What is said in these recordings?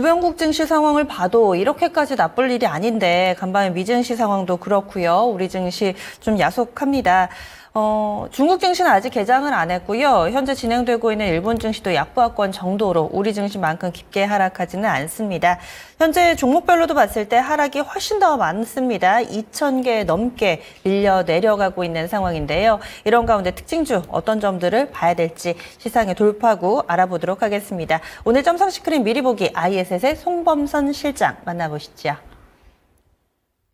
주변국 증시 상황을 봐도 이렇게까지 나쁠 일이 아닌데 간밤에 미증시 상황도 그렇고요. 우리 증시 좀 야속합니다. 중국 증시는 아직 개장을 안 했고요. 현재 진행되고 있는 일본 증시도 약보합권 정도로 우리 증시만큼 깊게 하락하지는 않습니다. 현재 종목별로도 봤을 때 하락이 훨씬 더 많습니다. 2,000개 넘게 밀려 내려가고 있는 상황인데요. 이런 가운데 특징주 어떤 점들을 봐야 될지 시장의 돌파구 알아보도록 하겠습니다. 오늘 점성 스크린 미리 보기 ISS의 송범선 실장 만나보시죠.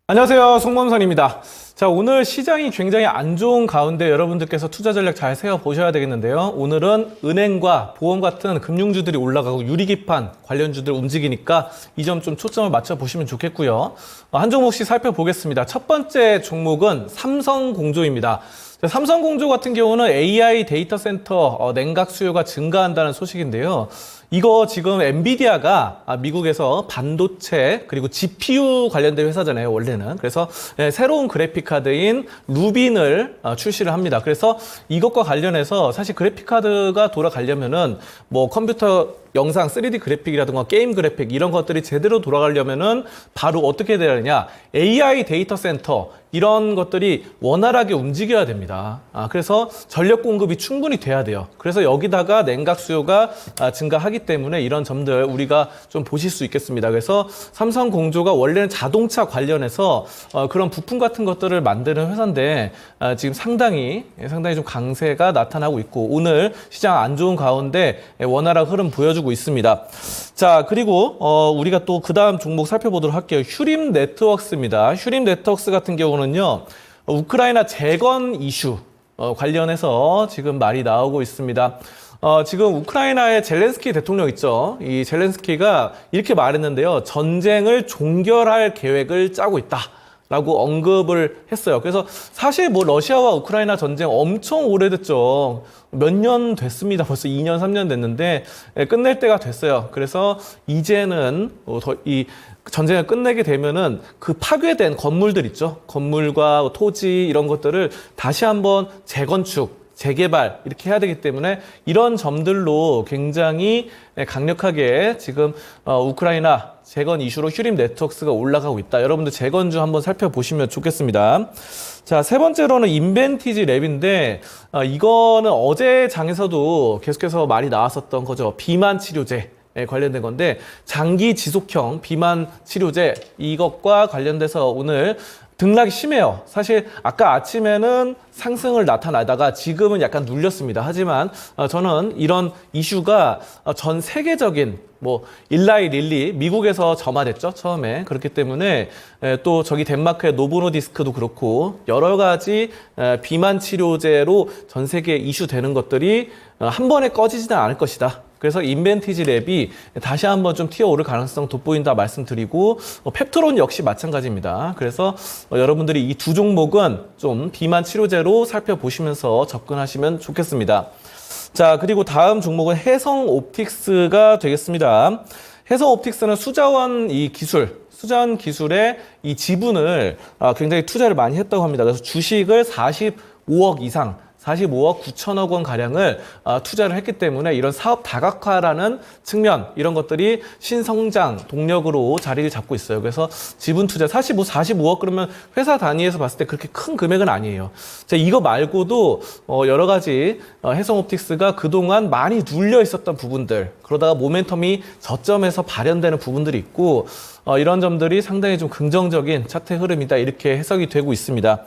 안녕하세요. 송범선입니다. 자, 오늘 시장이 굉장히 안 좋은 가운데 여러분들께서 투자 전략 잘 세워보셔야 되겠는데요. 오늘은 은행과 보험 같은 금융주들이 올라가고 유리기판 관련주들 움직이니까 이 점 좀 초점을 맞춰보시면 좋겠고요. 한 종목씩 살펴보겠습니다. 첫 번째 종목은 삼성공조입니다. 삼성공조 같은 경우는 AI 데이터 센터 냉각 수요가 증가한다는 소식인데요. 이거 지금 엔비디아가 미국에서 반도체 그리고 GPU 관련된 회사잖아요, 원래는. 그래서 새로운 그래픽카드인 루빈을 출시를 합니다. 그래서 이것과 관련해서 사실 그래픽카드가 돌아가려면은 뭐 컴퓨터 영상 3D 그래픽이라든가 게임 그래픽 이런 것들이 제대로 돌아가려면은 바로 어떻게 돼야 되냐? AI 데이터 센터 이런 것들이 원활하게 움직여야 됩니다. 그래서 전력 공급이 충분히 돼야 돼요. 그래서 여기다가 냉각 수요가 증가하기 때문에 이런 점들 우리가 좀 보실 수 있겠습니다. 그래서 삼성공조가 원래는 자동차 관련해서 그런 부품 같은 것들을 만드는 회사인데 지금 상당히 좀 강세가 나타나고 있고 오늘 시장 안 좋은 가운데 원활한 흐름 보여주고 있습니다. 자, 그리고 우리가 또 그 다음 종목 살펴보도록 할게요. 휴림 네트워크스입니다. 휴림 네트워크스 같은 경우는요, 우크라이나 재건 이슈 관련해서 지금 말이 나오고 있습니다. 지금 우크라이나의 젤렌스키 대통령 있죠. 이 젤렌스키가 이렇게 말했는데요. 전쟁을 종결할 계획을 짜고 있다. 라고 언급을 했어요. 그래서 사실 뭐 러시아와 우크라이나 전쟁 엄청 오래됐죠. 몇 년 됐습니다. 벌써 2년, 3년 됐는데 끝낼 때가 됐어요. 그래서 이제는 이 전쟁을 끝내게 되면은 그 파괴된 건물들 있죠. 건물과 토지 이런 것들을 다시 한번 재건축, 재개발 이렇게 해야 되기 때문에 이런 점들로 굉장히 강력하게 지금 우크라이나 재건 이슈로 휴림 네트워크스가 올라가고 있다. 여러분들 재건주 한번 살펴보시면 좋겠습니다. 자, 세 번째로는 인벤티지 랩인데 이거는 어제 장에서도 계속해서 말이 나왔었던 거죠. 비만 치료제. 관련된 건데 장기 지속형 비만 치료제 이것과 관련돼서 오늘 등락이 심해요. 사실 아까 아침에는 상승을 나타나다가 지금은 약간 눌렸습니다. 하지만 저는 이런 이슈가 전 세계적인 뭐 일라이 릴리 미국에서 점화됐죠, 처음에. 그렇기 때문에 또 저기 덴마크의 노보노디스크도 그렇고 여러 가지 비만 치료제로 전 세계 이슈되는 것들이 한 번에 꺼지지는 않을 것이다. 그래서 인벤티지 랩이 다시 한번 좀 튀어오를 가능성 돋보인다 말씀드리고 펩트론 역시 마찬가지입니다. 그래서 여러분들이 이 두 종목은 좀 비만 치료제로 살펴보시면서 접근하시면 좋겠습니다. 자, 그리고 다음 종목은 해성옵틱스가 되겠습니다. 해성옵틱스는 수자원 기술의 이 지분을 굉장히 투자를 많이 했다고 합니다. 그래서 주식을 45억 이상 45억 9천억 원 가량을 투자를 했기 때문에 이런 사업 다각화라는 측면 이런 것들이 신성장 동력으로 자리를 잡고 있어요. 그래서 지분 투자 사실 뭐 45억 그러면 회사 단위에서 봤을 때 그렇게 큰 금액은 아니에요. 자, 이거 말고도 여러 가지 해성옵틱스가 그동안 많이 눌려 있었던 부분들 그러다가 모멘텀이 저점에서 발현되는 부분들이 있고 이런 점들이 상당히 좀 긍정적인 차트 흐름이다 이렇게 해석이 되고 있습니다.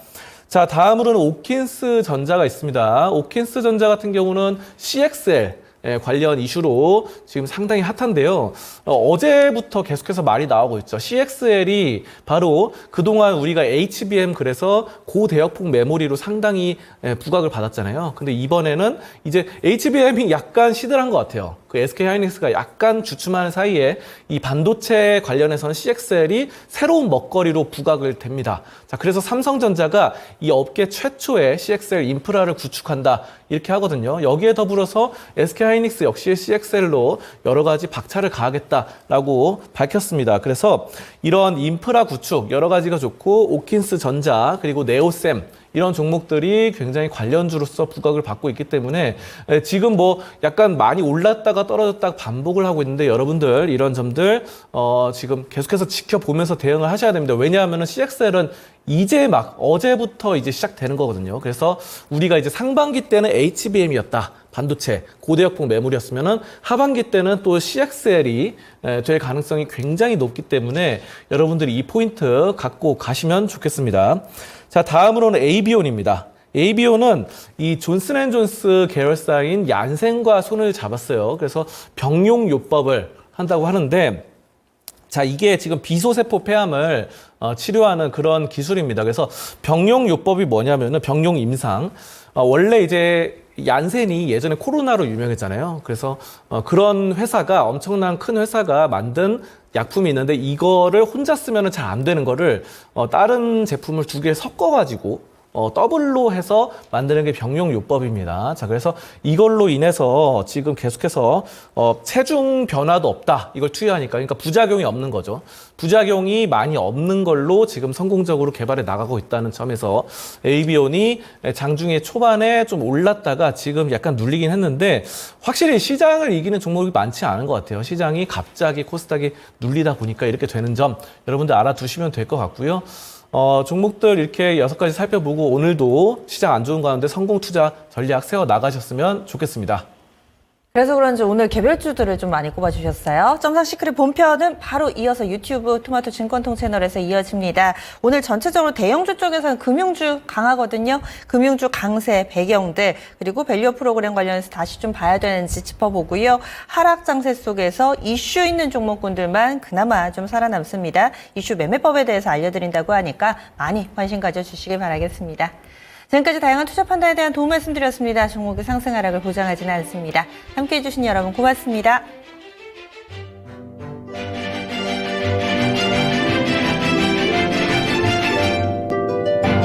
자, 다음으로는 오킨스 전자가 있습니다. 오킨스 전자 같은 경우는 CXL 관련 이슈로 지금 상당히 핫한데요. 어제부터 계속해서 말이 나오고 있죠. CXL이 바로 그동안 우리가 HBM 그래서 고대역폭 메모리로 상당히 부각을 받았잖아요. 근데 이번에는 이제 HBM이 약간 시들한 것 같아요. 그 SK하이닉스가 약간 주춤하는 사이에 이 반도체 관련해서는 CXL이 새로운 먹거리로 부각을 됩니다. 자, 그래서 삼성전자가 이 업계 최초의 CXL 인프라를 구축한다 이렇게 하거든요. 여기에 더불어서 SK하이닉스 역시 CXL로 여러 가지 박차를 가하겠다라고 밝혔습니다. 그래서 이런 인프라 구축 여러 가지가 좋고 오킨스 전자 그리고 네오셈 이런 종목들이 굉장히 관련주로서 부각을 받고 있기 때문에 지금 뭐 약간 많이 올랐다가 떨어졌다가 반복을 하고 있는데 여러분들 이런 점들 지금 계속해서 지켜보면서 대응을 하셔야 됩니다. 왜냐하면은 CXL은 이제 막 어제부터 이제 시작되는 거거든요. 그래서 우리가 이제 상반기 때는 HBM이었다. 반도체, 고대역폭 매물이었으면은 하반기 때는 또 CXL이 될 가능성이 굉장히 높기 때문에 여러분들이 이 포인트 갖고 가시면 좋겠습니다. 자, 다음으로는 AB온입니다. AB온은 이 존슨앤존스 계열사인 얀센과 손을 잡았어요. 그래서 병용요법을 한다고 하는데 자, 이게 지금 비소세포 폐암을 치료하는 그런 기술입니다. 그래서 병용요법이 뭐냐면은 병용임상. 원래 이제 얀센이 예전에 코로나로 유명했잖아요. 그래서 그런 회사가 엄청난 큰 회사가 만든 약품이 있는데 이거를 혼자 쓰면 잘 안 되는 거를 다른 제품을 두 개 섞어가지고 더블로 해서 만드는 게 병용요법입니다. 자, 그래서 이걸로 인해서 지금 계속해서 체중 변화도 없다. 이걸 투여하니까. 그러니까 부작용이 없는 거죠. 부작용이 많이 없는 걸로 지금 성공적으로 개발해 나가고 있다는 점에서 AB온이 장중에 초반에 좀 올랐다가 지금 약간 눌리긴 했는데 확실히 시장을 이기는 종목이 많지 않은 것 같아요. 시장이 갑자기 코스닥이 눌리다 보니까 이렇게 되는 점 여러분들 알아두시면 될 것 같고요. 종목들 이렇게 6가지 살펴보고 오늘도 시장 안 좋은 가운데 성공 투자 전략 세워 나가셨으면 좋겠습니다. 그래서 그런지 오늘 개별주들을 좀 많이 꼽아주셨어요. 점상 시크릿 본편은 바로 이어서 유튜브 토마토 증권통 채널에서 이어집니다. 오늘 전체적으로 대형주 쪽에서는 금융주 강하거든요. 금융주 강세 배경들 그리고 밸류 프로그램 관련해서 다시 좀 봐야 되는지 짚어보고요. 하락 장세 속에서 이슈 있는 종목군들만 그나마 좀 살아남습니다. 이슈 매매법에 대해서 알려드린다고 하니까 많이 관심 가져주시길 바라겠습니다. 지금까지 다양한 투자 판단에 대한 도움 말씀드렸습니다. 종목의 상승 하락을 보장하지는 않습니다. 함께해 주신 여러분 고맙습니다.